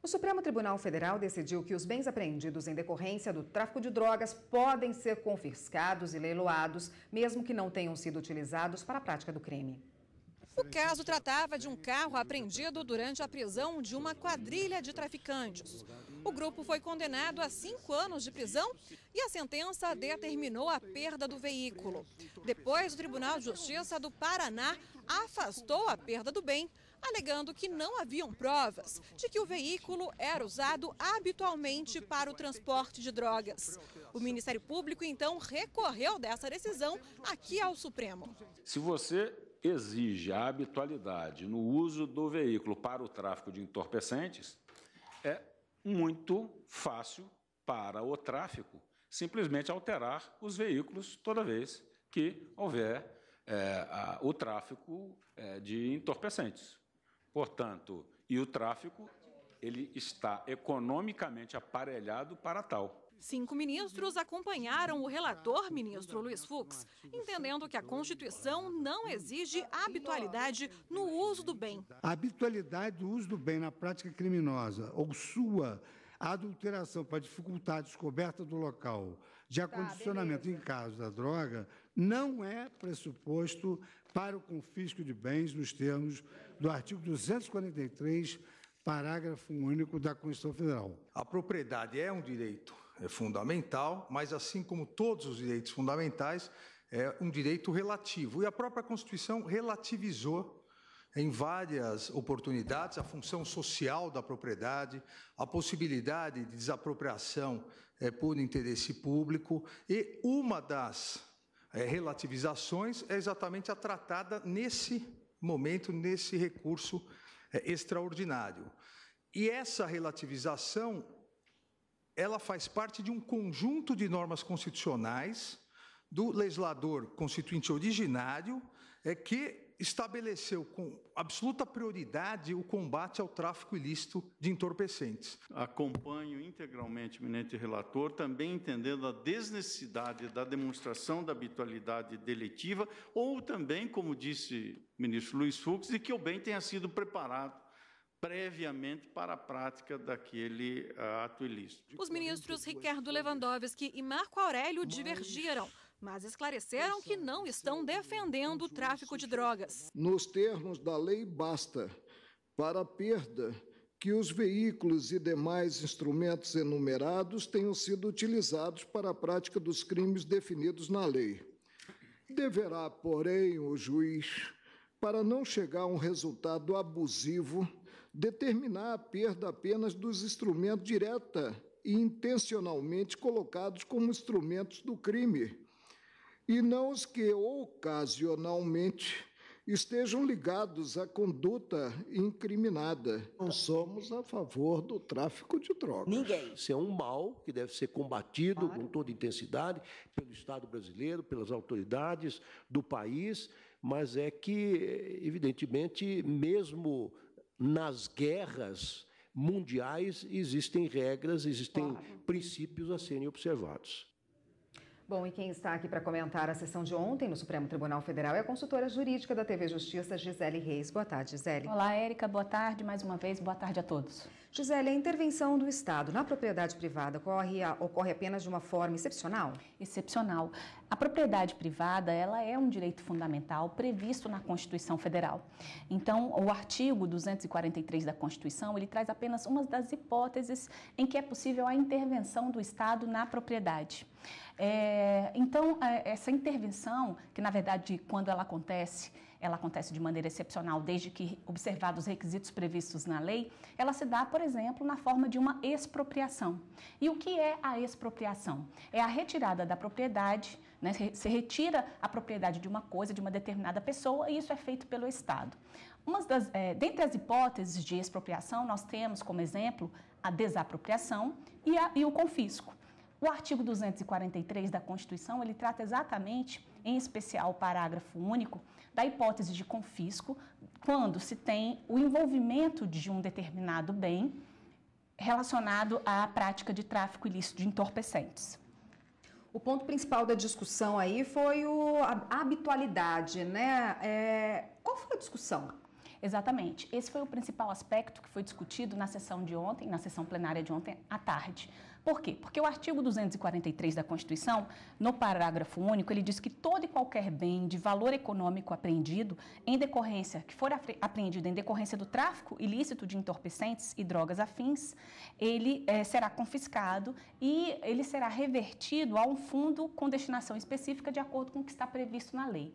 O Supremo Tribunal Federal decidiu que os bens apreendidos em decorrência do tráfico de drogas podem ser confiscados e leiloados, mesmo que não tenham sido utilizados para a prática do crime. O caso tratava de um carro apreendido durante a prisão de uma quadrilha de traficantes. O grupo foi condenado a 5 anos de prisão e a sentença determinou a perda do veículo. Depois, o Tribunal de Justiça do Paraná afastou a perda do bem, alegando que não haviam provas de que o veículo era usado habitualmente para o transporte de drogas. O Ministério Público, então, recorreu dessa decisão aqui ao Supremo. Se você exige a habitualidade no uso do veículo para o tráfico de entorpecentes, é muito fácil para o tráfico simplesmente alterar os veículos toda vez que houver o tráfico de entorpecentes. Portanto, e o tráfico, ele está economicamente aparelhado para tal. 5 ministros acompanharam o relator, ministro Luiz Fux, entendendo que a Constituição não exige habitualidade no uso do bem. A habitualidade do uso do bem na prática criminosa ou sua adulteração para dificultar a descoberta do local de acondicionamento em caso da droga não é pressuposto para o confisco de bens nos termos do artigo 243, parágrafo único da Constituição Federal. A propriedade é um direito fundamental, mas assim como todos os direitos fundamentais, é um direito relativo. E a própria Constituição relativizou em várias oportunidades a função social da propriedade, a possibilidade de desapropriação por interesse público, e uma das relativizações é exatamente a tratada nesse momento, nesse recurso extraordinário. E essa relativização, ela faz parte de um conjunto de normas constitucionais do legislador constituinte originário que estabeleceu com absoluta prioridade o combate ao tráfico ilícito de entorpecentes. Acompanho integralmente o eminente relator, também entendendo a desnecessidade da demonstração da habitualidade deletiva, ou também, como disse o ministro Luiz Fux, de que o bem tenha sido preparado previamente para a prática daquele ato ilícito. Os ministros Ricardo Lewandowski e Marco Aurélio divergiram, mas esclareceram que não estão defendendo o tráfico de drogas. Nos termos da lei, basta, para a perda, que os veículos e demais instrumentos enumerados tenham sido utilizados para a prática dos crimes definidos na lei. Deverá, porém, o juiz, para não chegar a um resultado abusivo, determinar a perda apenas dos instrumentos direta e intencionalmente colocados como instrumentos do crime, e não os que ocasionalmente estejam ligados à conduta incriminada. Não somos a favor do tráfico de drogas. Ninguém. Isso é um mal que deve ser combatido com toda intensidade pelo Estado brasileiro, pelas autoridades do país, mas é que, evidentemente, mesmo nas guerras mundiais, existem regras, existem princípios a serem observados. Bom, e quem está aqui para comentar a sessão de ontem no Supremo Tribunal Federal é a consultora jurídica da TV Justiça, Gisele Reis. Boa tarde, Gisele. Olá, Érica. Boa tarde. Mais uma vez, boa tarde a todos. Gisele, a intervenção do Estado na propriedade privada ocorre apenas de uma forma excepcional? Excepcional. A propriedade privada, ela é um direito fundamental previsto na Constituição Federal. Então, o artigo 243 da Constituição, ele traz apenas uma das hipóteses em que é possível a intervenção do Estado na propriedade. Então, essa intervenção, que na verdade, quando ela acontece de maneira excepcional, desde que observados os requisitos previstos na lei, ela se dá, por exemplo, na forma de uma expropriação. E o que é a expropriação? É a retirada da propriedade, né? Se retira a propriedade de uma coisa, de uma determinada pessoa, e isso é feito pelo Estado. Dentre as hipóteses de expropriação, nós temos como exemplo a desapropriação e o confisco. O artigo 243 da Constituição, ele trata exatamente, em especial o parágrafo único, da hipótese de confisco, quando se tem o envolvimento de um determinado bem relacionado à prática de tráfico ilícito de entorpecentes. O ponto principal da discussão aí foi a habitualidade, né? Qual foi a discussão? Exatamente. Esse foi o principal aspecto que foi discutido na sessão de ontem, na sessão plenária de ontem à tarde. Por quê? Porque o artigo 243 da Constituição, no parágrafo único, ele diz que todo e qualquer bem de valor econômico apreendido em decorrência, que for apreendido em decorrência do tráfico ilícito de entorpecentes e drogas afins, ele será confiscado e ele será revertido a um fundo com destinação específica de acordo com o que está previsto na lei.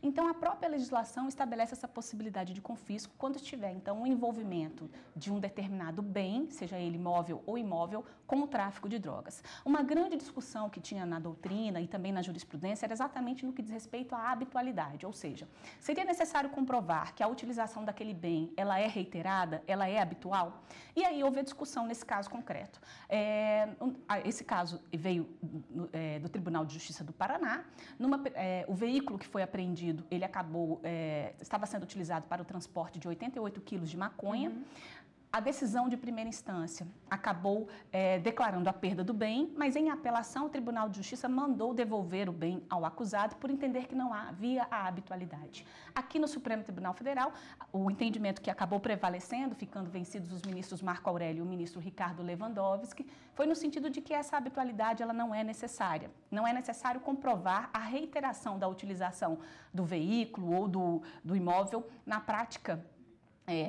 Então, a própria legislação estabelece essa possibilidade de confisco quando tiver, então, o envolvimento de um determinado bem, seja ele móvel ou imóvel, com o tráfico de drogas. Uma grande discussão que tinha na doutrina e também na jurisprudência era exatamente no que diz respeito à habitualidade, ou seja, seria necessário comprovar que a utilização daquele bem, ela é reiterada, ela é habitual? E aí houve a discussão nesse caso concreto. Esse caso veio do Tribunal de Justiça do Paraná. O veículo que foi apreendido, ele estava sendo utilizado para o transporte de 88 quilos de maconha. A decisão de primeira instância acabou declarando a perda do bem, mas em apelação o Tribunal de Justiça mandou devolver o bem ao acusado por entender que não havia a habitualidade. Aqui no Supremo Tribunal Federal, o entendimento que acabou prevalecendo, ficando vencidos os ministros Marco Aurélio e o ministro Ricardo Lewandowski, foi no sentido de que essa habitualidade ela não é necessária. Não é necessário comprovar a reiteração da utilização do veículo ou do imóvel na prática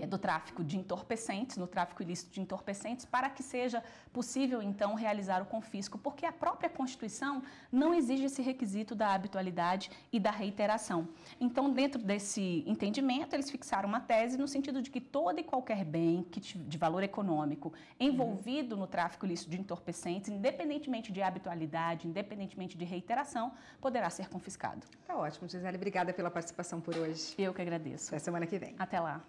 do tráfico de entorpecentes, no tráfico ilícito de entorpecentes, para que seja possível, então, realizar o confisco, porque a própria Constituição não exige esse requisito da habitualidade e da reiteração. Então, dentro desse entendimento, eles fixaram uma tese no sentido de que todo e qualquer bem de valor econômico envolvido no tráfico ilícito de entorpecentes, independentemente de habitualidade, independentemente de reiteração, poderá ser confiscado. Tá ótimo, Gisele. Obrigada pela participação por hoje. Eu que agradeço. Até semana que vem. Até lá.